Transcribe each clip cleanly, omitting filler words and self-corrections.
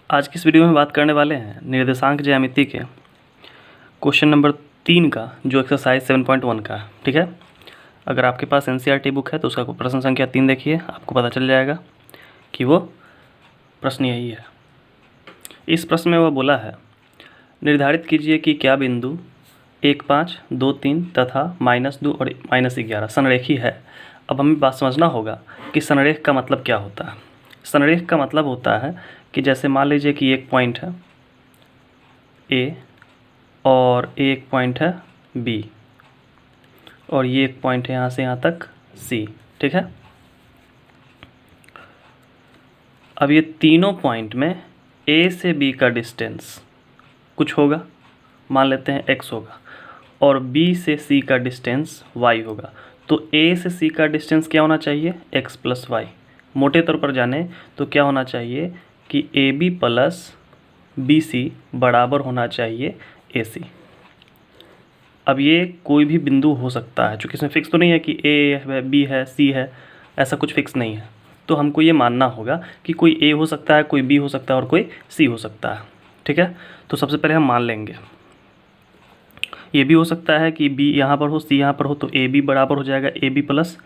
आज की इस वीडियो में बात करने वाले हैं निर्देशांक ज्यामिति के क्वेश्चन नंबर 3 का, जो एक्सरसाइज 7.1 का है। ठीक है, अगर आपके पास एनसीईआरटी बुक है तो उसका प्रश्न संख्या 3 देखिए, आपको पता चल जाएगा कि वो प्रश्न यही है। इस प्रश्न में वह बोला है, निर्धारित कीजिए कि क्या बिंदु 1, 5, 2, 3 तथा -2 और -11 संरेखी है। अब हमें बात समझना होगा कि संरेख का मतलब क्या होता है। संरेख का मतलब होता है कि जैसे मान लीजिए कि एक पॉइंट है ए और एक पॉइंट है बी और ये एक पॉइंट है यहाँ से यहाँ तक सी। ठीक है, अब ये तीनों पॉइंट में ए से बी का डिस्टेंस कुछ होगा, मान लेते हैं x होगा, और b से c का डिस्टेंस y होगा। तो a से c का डिस्टेंस क्या होना चाहिए, x प्लस वाई। मोटे तौर पर जाने तो क्या होना चाहिए कि AB प्लस BC बराबर होना चाहिए AC। अब ये कोई भी बिंदु हो सकता है, चूँकि इसमें फिक्स तो नहीं है कि A है, B है, C है, ऐसा कुछ फिक्स नहीं है। तो हमको ये मानना होगा कि कोई A हो सकता है, कोई B हो सकता है और कोई C हो सकता है। ठीक है, तो सबसे पहले हम मान लेंगे ये भी हो सकता है कि B यहाँ पर हो, C यहाँ पर हो, तो AB बराबर हो जाएगा AB plus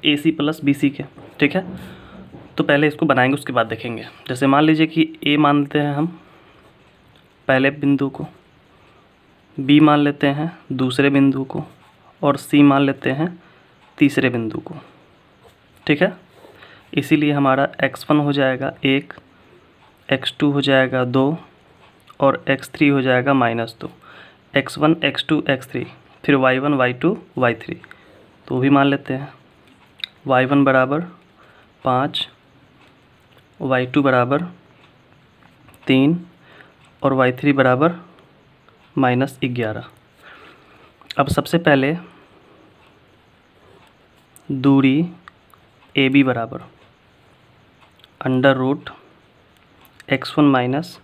AC plus BC के। ठीक है, तो पहले इसको बनाएंगे, उसके बाद देखेंगे। जैसे मान लीजिए कि A मान लेते हैं हम पहले बिंदु को, B मान लेते हैं दूसरे बिंदु को और C मान लेते हैं तीसरे बिंदु को। ठीक है, इसीलिए हमारा x1 हो जाएगा 1, x2 हो जाएगा 2 और x3 हो जाएगा -2। x1 x2 x3, फिर y1 y2 y3, तो भी मान लेते हैं। y1 बराबर 5, y2 बराबर 3 और y3 बराबर -11। अब सबसे पहले दूरी AB बराबर √x1 माइनस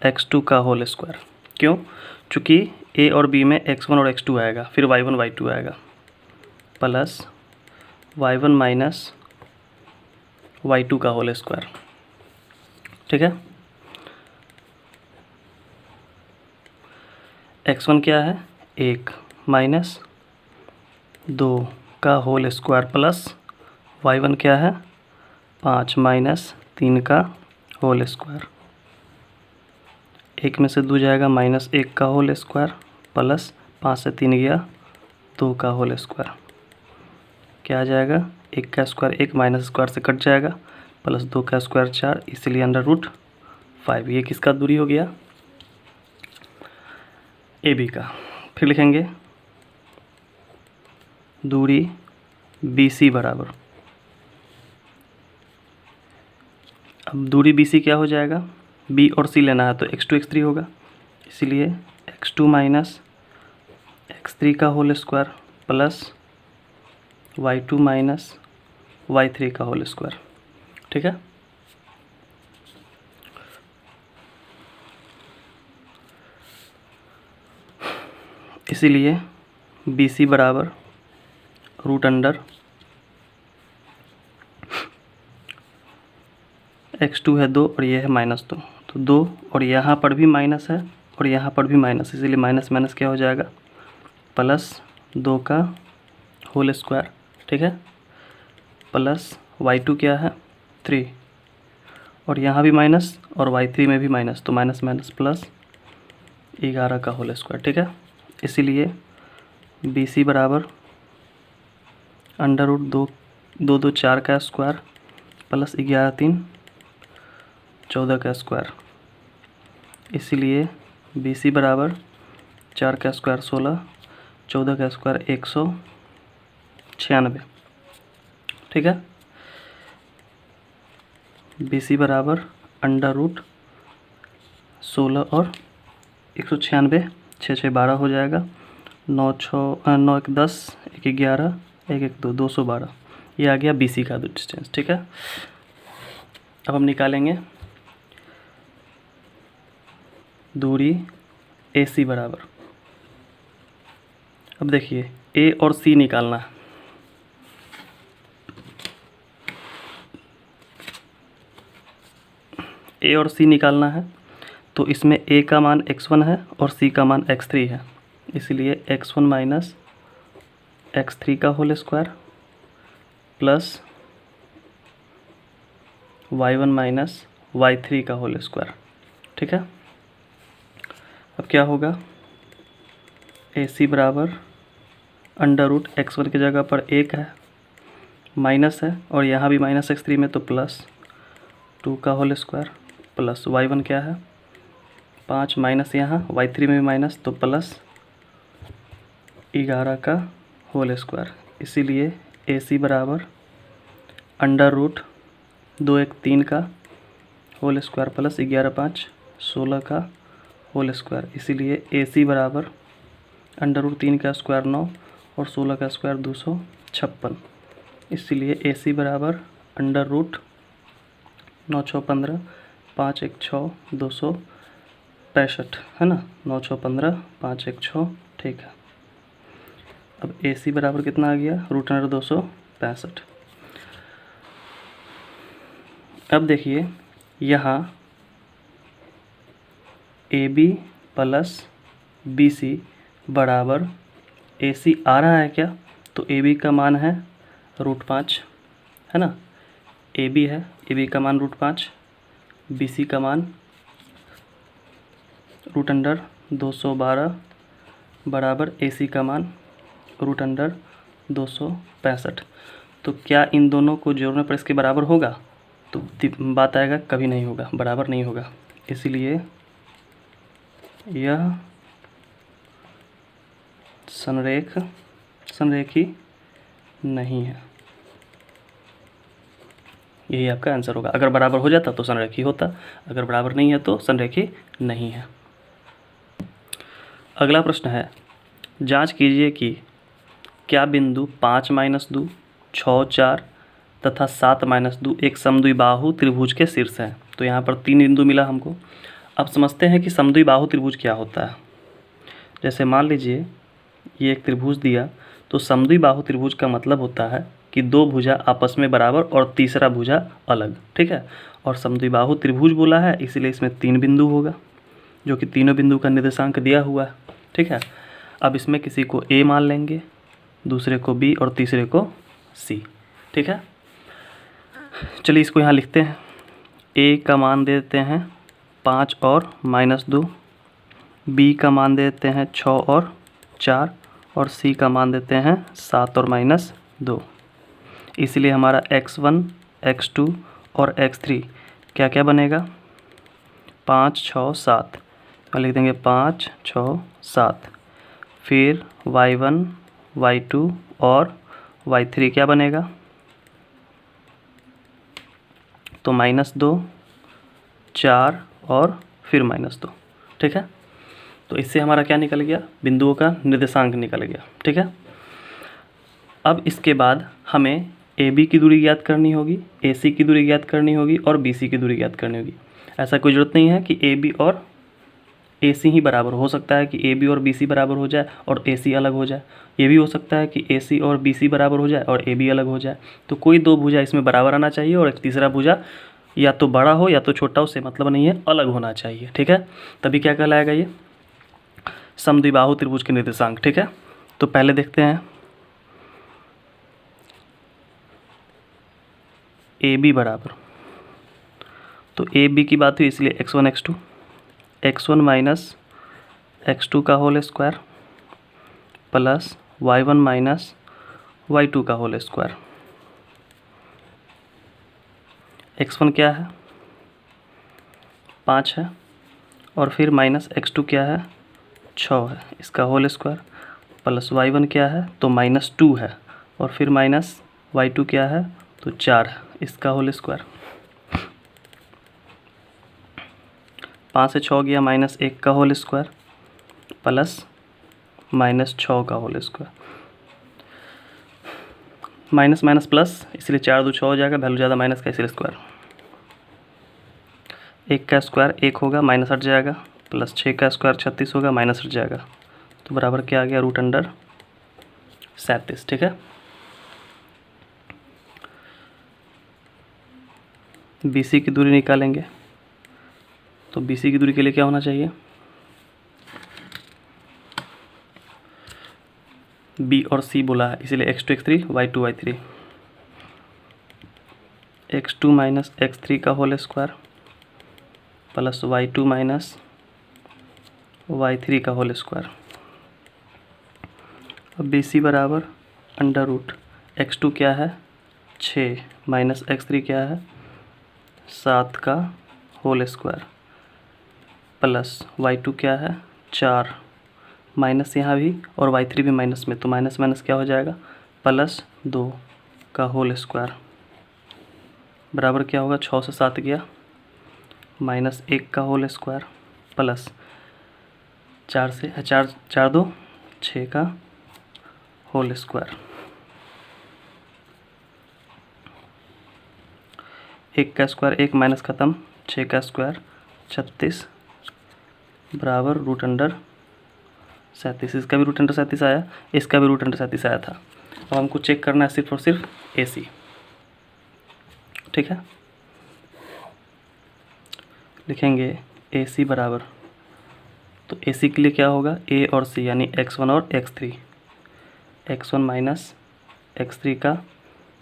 x2 का होल स्क्वायर। क्यों? चूँकि A और B में x1 और x2 आएगा, फिर y1 y2 आएगा, प्लस y1 माइनस y2 का होल स्क्वायर। ठीक है, x1 क्या है 1 माइनस 2 का होल स्क्वायर प्लस y1 क्या है 5 माइनस 3 का होल स्क्वायर। 1 में से 2 जाएगा -1 का होल स्क्वायर प्लस 5 से 3 गया 2 का होल स्क्वायर। क्या आ जाएगा 1 का स्क्वायर 1 माइनस स्क्वायर से कट जाएगा, प्लस 2 का स्क्वायर 4, इसीलिए √5। ये किसका दूरी हो गया, AB का। फिर लिखेंगे दूरी BC बराबर, अब दूरी BC क्या हो जाएगा, B और C लेना है तो x2 x3 होगा, इसीलिए x2 माइनस x3 का whole square plus y2 minus y3 का होल स्क्वायर। ठीक है, इसीलिए BC बराबर √x2 है 2 और ये है -2, तो 2 और यहाँ पर भी माइनस है और यहाँ पर भी माइनस, इसीलिए माइनस माइनस क्या हो जाएगा +2 का होल स्क्वायर। ठीक है, प्लस y2 क्या है 3 और यहाँ भी माइनस और y3 में भी माइनस, तो माइनस माइनस प्लस 11 का होल स्क्वायर। ठीक है, इसीलिए BC बराबर √2 4 का स्क्वायर प्लस 11 3 14 का स्क्वायर, इसीलिए BC बराबर 4 का स्क्वायर 16, 14 का स्क्वायर 196। ठीक है, BC बराबर √16 और 196, 6 6 12 हो जाएगा, 9 1 10, 1 11, 1 1 2 212। ये आ गया BC का डिस्टेंस। ठीक है, अब हम निकालेंगे दूरी AC बराबर, अब देखिए A और C निकालना है। ए और सी निकालना है, तो इसमें ए का मान x1 है और सी का मान x3 है, इसलिए x1 माइनस x3 का whole square plus y1 minus y3 का होल स्क्वायर। ठीक है, अब क्या होगा, ए सी बराबर अंडर रूट x1 की जगह पर 1 है, माइनस है और यहाँ भी माइनस x3 में तो प्लस 2 का होल स्क्वायर प्लस y1 क्या है 5 माइनस यहाँ y3 में भी माइनस तो प्लस 11 का होल स्क्वायर। इसीलिए ए सी बराबर अंडर रूट 2 1 3 का होल स्क्वायर प्लस 11 5 16 का होल स्क्वायर। इसीलिए ए सी बराबर अंडर रूट 3 का स्क्वायर 9 और 16 का स्क्वायर 256। इसीलिए ए सी बराबर अंडर रूट 9 6 15 5 1 6 265 है ना, 9 6 15 5 1 6। ठीक है, अब ए सी बराबर कितना आ गया, रूट अंडर 265। अब देखिए यहाँ A B plus B C बराबर ए सी आ रहा है क्या, तो ए बी का मान है रूट 5 है ना, ए बी है, ए बी का मान रूट 5, बी सी का मान रूट अंडर 212 बराबर ए सी का मान रूट अंडर 265। तो क्या इन दोनों को जोड़ने पर इसके बराबर होगा, तो बात आएगा कभी नहीं होगा, बराबर नहीं होगा। इसलिए यह संरेखी नहीं है, यही आपका आंसर होगा। अगर बराबर हो जाता तो संरेखी होता, अगर बराबर नहीं है तो संरेखी नहीं है। अगला प्रश्न है, जांच कीजिए कि क्या बिंदु 5 - 2 6 4 तथा 7 - 2 एक समद्विबाहु त्रिभुज के शीर्ष हैं। तो यहाँ पर 3 बिंदु मिला हमको। अब समझते हैं कि समद्विबाहु त्रिभुज क्या होता है। जैसे मान लीजिए ये एक त्रिभुज दिया, तो समद्विबाहु त्रिभुज का मतलब होता है कि 2 भुजा आपस में बराबर और तीसरा भुजा अलग। ठीक है, और समद्विबाहु त्रिभुज बोला है इसलिए इसमें 3 बिंदु होगा, जो कि तीनों बिंदु का निर्देशांक दिया हुआ है। ठीक है, अब इसमें किसी को ए मान लेंगे, दूसरे को बी और तीसरे को सी। ठीक है, चलिए इसको यहाँ लिखते हैं। ए का मान दे देते हैं 5 और -2, बी का मान दे देते हैं 6 और 4 और सी का मान देते हैं 7 और -2। इसलिए हमारा x1 x2 और x3 क्या क्या बनेगा, 5 6 7, और लिख देंगे 5 6 7। फिर y1 y2 और y3 क्या बनेगा, तो -2 4 और फिर -2। ठीक है, तो इससे हमारा क्या निकल गया, बिंदुओं का निर्देशांक निकल गया। ठीक है, अब इसके बाद हमें ए बी की दूरी ज्ञात करनी होगी, ए सी की दूरी ज्ञात करनी होगी और बी सी की दूरी ज्ञात करनी होगी। ऐसा कोई ज़रूरत नहीं है कि ए बी और ए सी ही बराबर, हो सकता है कि ए बी और बी सी बराबर हो जाए और ए सी अलग हो जाए। ये भी हो सकता है कि ए सी और बी सी बराबर हो जाए और ए बी अलग हो जाए। तो कोई 2 भुजा इसमें बराबर आना चाहिए और एक तीसरा भुजा या तो बड़ा हो या तो छोटा, उससे मतलब नहीं है, अलग होना चाहिए। ठीक है, तभी क्या कहलाएगा ये समद्विबाहु त्रिभुज के निर्देशांक। ठीक है, तो पहले देखते हैं ए बी बराबर, तो ए बी की बात हुई इसलिए x1 x2, x1 minus x2 का whole square plus y1 minus y2 का होल स्क्वायर। x1 क्या है 5 है और फिर माइनस x2 क्या है 6 है, इसका होल स्क्वायर प्लस y1 क्या है तो -2 है और फिर माइनस y2 क्या है तो 4 है, इसका होल स्क्वायर। 5 से 6 गया -1 का होल स्क्वायर प्लस -6 का whole square, minus minus plus, इसलिए 4 2 6 हो जाएगा, वैल्यू ज़्यादा माइनस का इसलिए स्क्वायर। 1 का स्क्वायर 1 होगा, माइनस हट जाएगा, प्लस 6 का स्क्वायर 36 होगा, माइनस हट जाएगा, तो बराबर क्या आ गया रूट अंडर 37। ठीक है, बी सी की दूरी निकालेंगे, तो BC की दूरी के लिए क्या होना चाहिए, B और C बोला है इसीलिए x2 x3 y2 y3, x2 minus x3 का whole square plus y2 minus y3 का होल स्क्वायर। अब BC बराबर अंडर रूट x2 क्या है 6 माइनस x3 क्या है 7 का होल स्क्वायर प्लस y2 क्या है 4 माइनस यहाँ भी और y3 भी माइनस में, तो माइनस माइनस क्या हो जाएगा प्लस 2 का होल स्क्वायर बराबर क्या होगा 6 से 7 गया माइनस 1 का होल स्क्वायर प्लस 4 से 4 4 2 6 का होल स्क्वायर। 1 का स्क्वायर 1 माइनस ख़त्म 6 का स्क्वायर 36 बराबर रूट अंडर 37। इसका भी रूट अंडर 37 आया, इसका भी रूट अंडर 37 आया था। अब हमको चेक करना है सिर्फ और सिर्फ AC, ठीक है। लिखेंगे AC बराबर, तो AC के लिए क्या होगा A और C यानी x1 और x3, x1 माइनस x3 का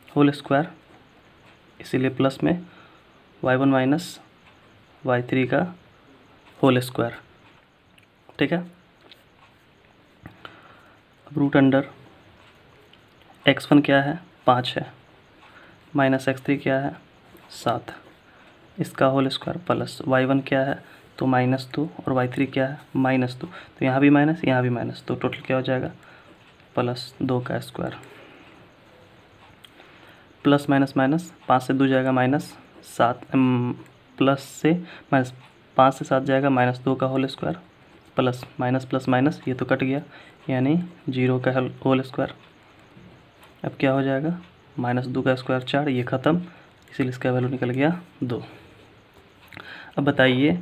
होल स्क्वायर इसीलिए प्लस में y1 माइनस y3 का होल स्क्वायर, ठीक है। अब रूट अंडर x1 क्या है 5 है माइनस x3 क्या है 7 इसका होल स्क्वायर प्लस y1 क्या है तो -2 और y3 क्या है -2, तो यहाँ भी माइनस यहाँ भी माइनस, तो टोटल क्या हो जाएगा +2 का स्क्वायर प्लस माइनस माइनस 5 से 2 जाएगा -7 प्लस से माइनस 5 से 7 जाएगा -2 का whole square plus minus plus minus ये तो कट गया यानी 0 का होल स्क्वायर। अब क्या हो जाएगा -2 का स्क्वायर 4, ये ख़त्म इसीलिए इसका वैल्यू निकल गया 2। अब बताइए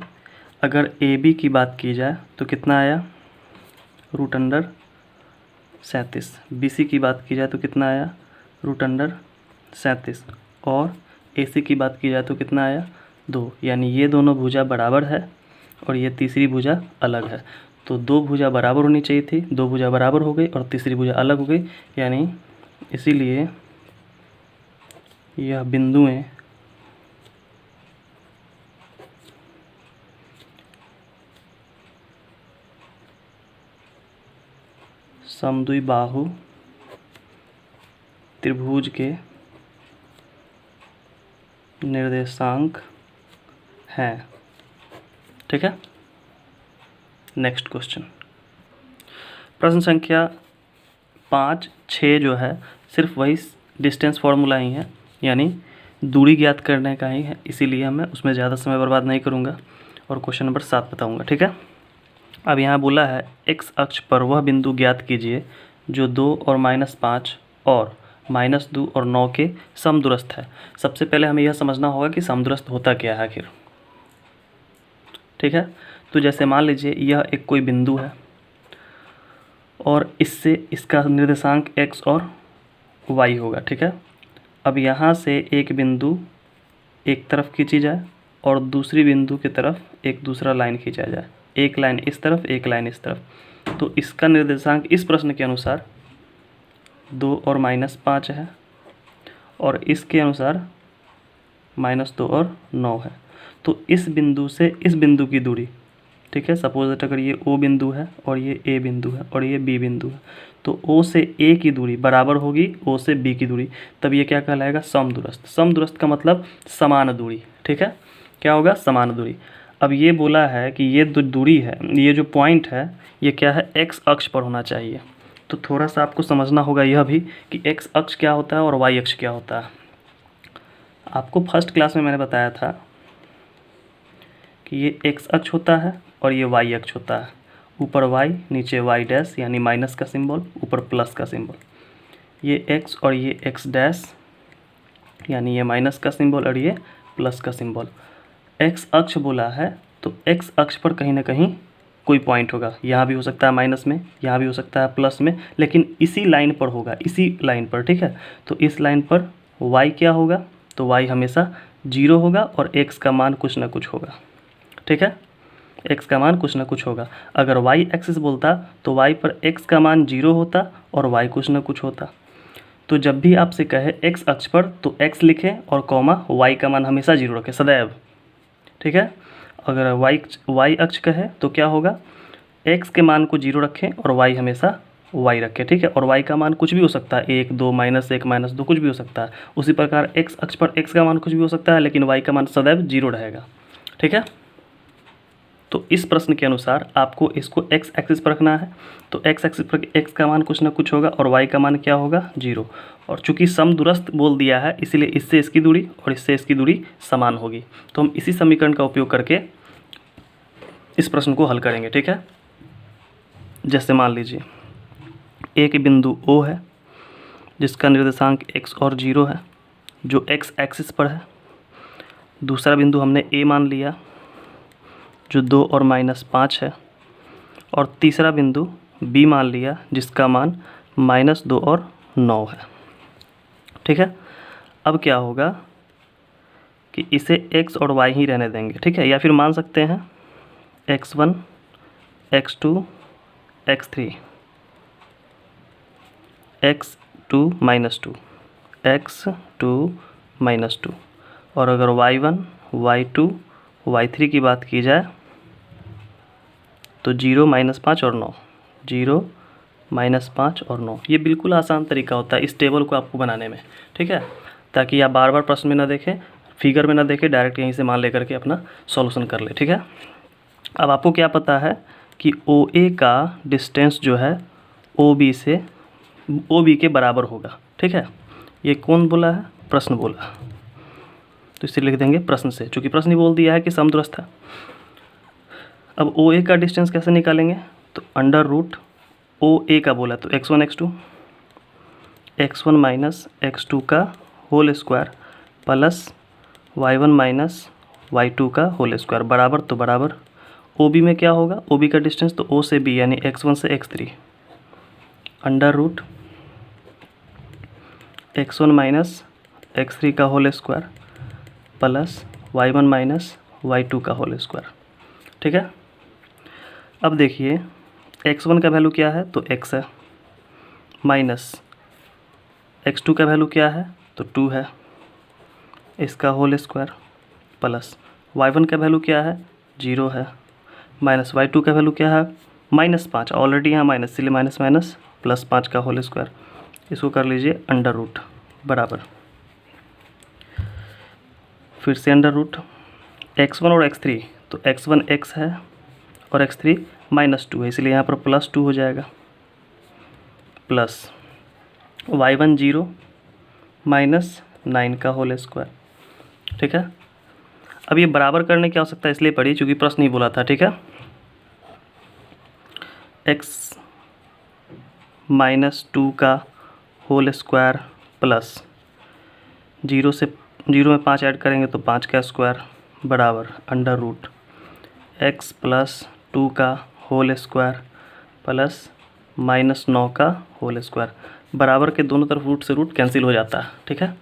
अगर AB की बात की जाए तो कितना आया रूट अंडर 37, BC की बात की जाए तो कितना आया रूट अंडर 37 और AC की बात की जाए तो कितना आया 2, यानी ये दोनों भुजा बराबर है और ये तीसरी भुजा अलग है। तो 2 भुजा बराबर होनी चाहिए थी, 2 भुजा बराबर हो गई और तीसरी भुजा अलग हो गई, यानी इसीलिए यह बिंदुएं समद्विबाहु त्रिभुज के निर्देशांक हैं, ठीक है। नेक्स्ट क्वेश्चन, प्रश्न संख्या 5, 6 जो है सिर्फ वही डिस्टेंस फार्मूला ही है, यानी दूरी ज्ञात करने का ही है, इसीलिए मैं उसमें ज़्यादा समय बर्बाद नहीं करूँगा और क्वेश्चन नंबर 7 बताऊँगा, ठीक है। अब यहाँ बोला है x अक्ष पर वह बिंदु ज्ञात कीजिए जो 2 और -5 और -2 और 9 के समदूरस्थ है। सबसे पहले हमें यह समझना होगा कि समदूरस्थ होता क्या है आखिर, ठीक है। तो जैसे मान लीजिए यह एक कोई बिंदु है और इससे इसका निर्देशांक x और y होगा, ठीक है। अब यहाँ से एक बिंदु एक तरफ खींची जाए और दूसरी बिंदु की तरफ एक दूसरा लाइन खींचा जाए, एक लाइन इस तरफ एक लाइन इस तरफ, तो इसका निर्देशांक इस प्रश्न के अनुसार 2 और -5 है और इसके अनुसार -2 और 9 है। तो इस बिंदु से इस बिंदु की दूरी, ठीक है, सपोज दैट अगर ये O बिंदु है और ये A बिंदु है और ये B बिंदु है, तो O से A की दूरी बराबर होगी O से B की दूरी, तब ये क्या कहलाएगा समदूरस्थ। समदूरस्थ का मतलब समान दूरी, ठीक है, क्या होगा समान दूरी। अब ये बोला है कि ये जो दूरी है, ये जो पॉइंट है, ये क्या है x अक्ष पर होना चाहिए। तो थोड़ा सा आपको समझना होगा यह भी कि x अक्ष क्या होता है और y अक्ष क्या होता है। आपको फर्स्ट क्लास में मैंने बताया था कि ये x अक्ष होता है और ये y अक्ष होता है, ऊपर y नीचे y डैश यानी माइनस का सिंबल, ऊपर प्लस का सिंबल, ये x और ये x डैश यानी ये माइनस का सिंबल और ये प्लस का सिंबल। x अक्ष बोला है तो x अक्ष पर कहीं ना कहीं कोई पॉइंट होगा, यहाँ भी हो सकता है माइनस में, यहाँ भी हो सकता है प्लस में, लेकिन इसी लाइन पर होगा, इसी लाइन पर, ठीक है। तो इस लाइन पर y क्या होगा, तो y हमेशा 0 होगा और x का मान कुछ ना कुछ होगा, ठीक है, x का मान कुछ ना कुछ होगा। अगर y एक्सिस बोलता तो y पर x का मान 0 होता और y कुछ ना कुछ होता। तो जब भी आपसे कहे x अक्ष पर तो x लिखें और कॉमा y का मान हमेशा 0 रखें सदैव, ठीक है। अगर y अक्ष कहे तो क्या होगा, x के मान को 0 रखें और y हमेशा y रखें, ठीक है। और y का मान कुछ भी हो सकता है, 1 2 -1 -2 कुछ भी हो सकता है। उसी प्रकार x अक्ष पर x का मान कुछ भी हो सकता है, लेकिन y का मान सदैव 0 रहेगा, ठीक है। तो इस प्रश्न के अनुसार आपको इसको x एक्सिस पर रखना है। तो x एक्सिस पर x का मान कुछ ना कुछ होगा और y का मान क्या होगा, 0। और चूंकि समदूरस्थ बोल दिया है इसीलिए इससे इसकी दूरी और इससे इसकी दूरी समान होगी। तो हम इसी समीकरण का उपयोग करके इस प्रश्न को हल करेंगे, ठीक है। जैसे मान लीजिए एक बिंदु O है जिसका निर्देशांक x और 0 है, जो x एक्सिस पर है। दूसरा बिंदु हमने A मान लिया जो 2 और -5 है, और तीसरा बिंदु B मान लिया जिसका मान -2 और 9 है, ठीक है। अब क्या होगा कि इसे x और y ही रहने देंगे, ठीक है। या फिर मान सकते हैं x1 x2 x3 x2 -2 x2 -2। और अगर y1 y2 y3 की बात की जाए तो 0 -5 और 9, 0 -5 और 9। ये बिल्कुल आसान तरीका होता है इस टेबल को आपको बनाने में, ठीक है। ताकि आप बार बार प्रश्न में ना देखें, फिगर में ना देखें, डायरेक्ट यहीं से मान लेकर के अपना सॉल्यूशन कर ले, ठीक है। अब आपको क्या पता है कि OA का डिस्टेंस जो है OB से OB के बराबर होगा, ठीक है। ये कौन बोला है, प्रश्न बोला, तो इसे लिख देंगे प्रश्न से, चूँकि प्रश्न ही बोल दिया है कि समदूरस्थ है। अब OA का डिस्टेंस कैसे निकालेंगे, तो अंडर रूट OA का बोला तो x1 x2 माइनस x2 का whole square plus y1 minus y2 का होल स्क्वायर बराबर तो बराबर OB में क्या होगा, OB का डिस्टेंस तो O से B यानी x1 से x3 under root x1 minus x3 का whole square plus y1 minus y2 का होल स्क्वायर, ठीक है। अब देखिए x1 का वैल्यू क्या है, तो x है, माइनस x2 का वैल्यू क्या है, तो 2 है, इसका होल स्क्वायर प्लस y1 का वैल्यू क्या है, 0 है, माइनस y2 का वैल्यू क्या है, -5, ऑलरेडी यहाँ माइनस इसलिए माइनस माइनस प्लस 5 का होल स्क्वायर। इसको कर लीजिए अंडर रूट बराबर, फिर से अंडर रूट x1 और x3, तो x1 x है और x3 -2 है, इसलिए यहाँ पर +2 हो जाएगा, प्लस y1 0 -9 का होल स्क्वायर, ठीक है। अब ये बराबर करने की आवश्यकता इसलिए पड़ी क्योंकि प्रश्न ही बोला था, ठीक है। x -2 का होल स्क्वायर प्लस 0 में 5 ऐड करेंगे तो 5 का स्क्वायर बराबर अंडर रूट x प्लस 2 का होल स्क्वायर प्लस -9 का होल स्क्वायर। बराबर के दोनों तरफ रूट से रूट कैंसिल हो जाता है, ठीक है।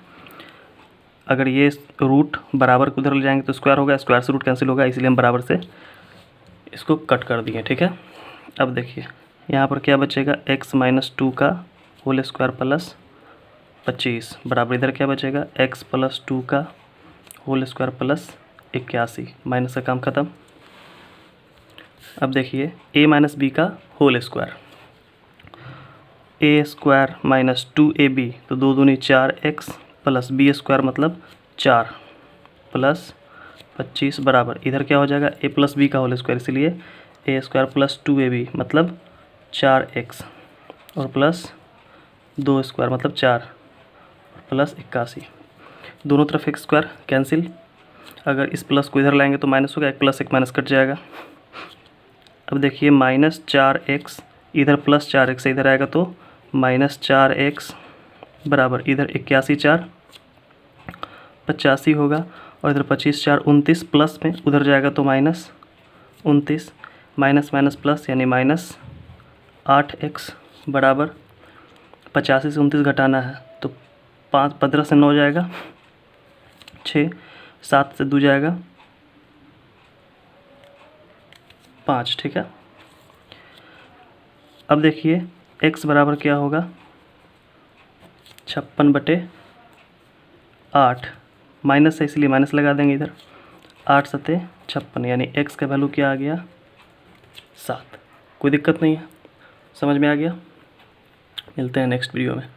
अगर ये रूट बराबर को उधर ले जाएंगे तो स्क्वायर होगा, स्क्वायर से रूट कैंसिल होगा, इसलिए हम बराबर से इसको कट कर दिए, ठीक है। अब देखिए यहाँ पर क्या बचेगा, x -2 का होल स्क्वायर प्लस 25 बराबर इधर क्या बचेगा, x प्लस 2 का होल स्क्वायर प्लस 81, माइनस का काम ख़त्म। अब देखिए a माइनस बी का whole square, a square minus 2ab, तो 2 दूनी 4x प्लस b स्क्वायर मतलब 4 प्लस 25 बराबर इधर क्या हो जाएगा, a प्लस बी का होल स्क्वायर, इसलिए a स्क्वायर प्लस 2ab मतलब 4x और प्लस 2 स्क्वायर मतलब 4 प्लस 81, दोनों तरफ एक स्क्वायर कैंसिल। अगर इस प्लस को इधर लाएंगे तो माइनस होगा, एक प्लस एक माइनस कट जाएगा। अब देखिए -4x इधर प्लस 4x इधर आएगा तो -4x बराबर इधर 81 4 85 होगा, और इधर 25 4 29 प्लस में उधर जाएगा तो -29 माइनस माइनस प्लस यानी -8x बराबर 85 से 29 घटाना है तो 15 से 9 जाएगा 6, 7 से 2 जाएगा 5, ठीक है। अब देखिए x बराबर क्या होगा, 56/8, माइनस है इसलिए माइनस लगा देंगे इधर, 8 सते 56, यानी x का वैल्यू क्या आ गया, 7। कोई दिक्कत नहीं है, समझ में आ गया। मिलते हैं नेक्स्ट वीडियो में।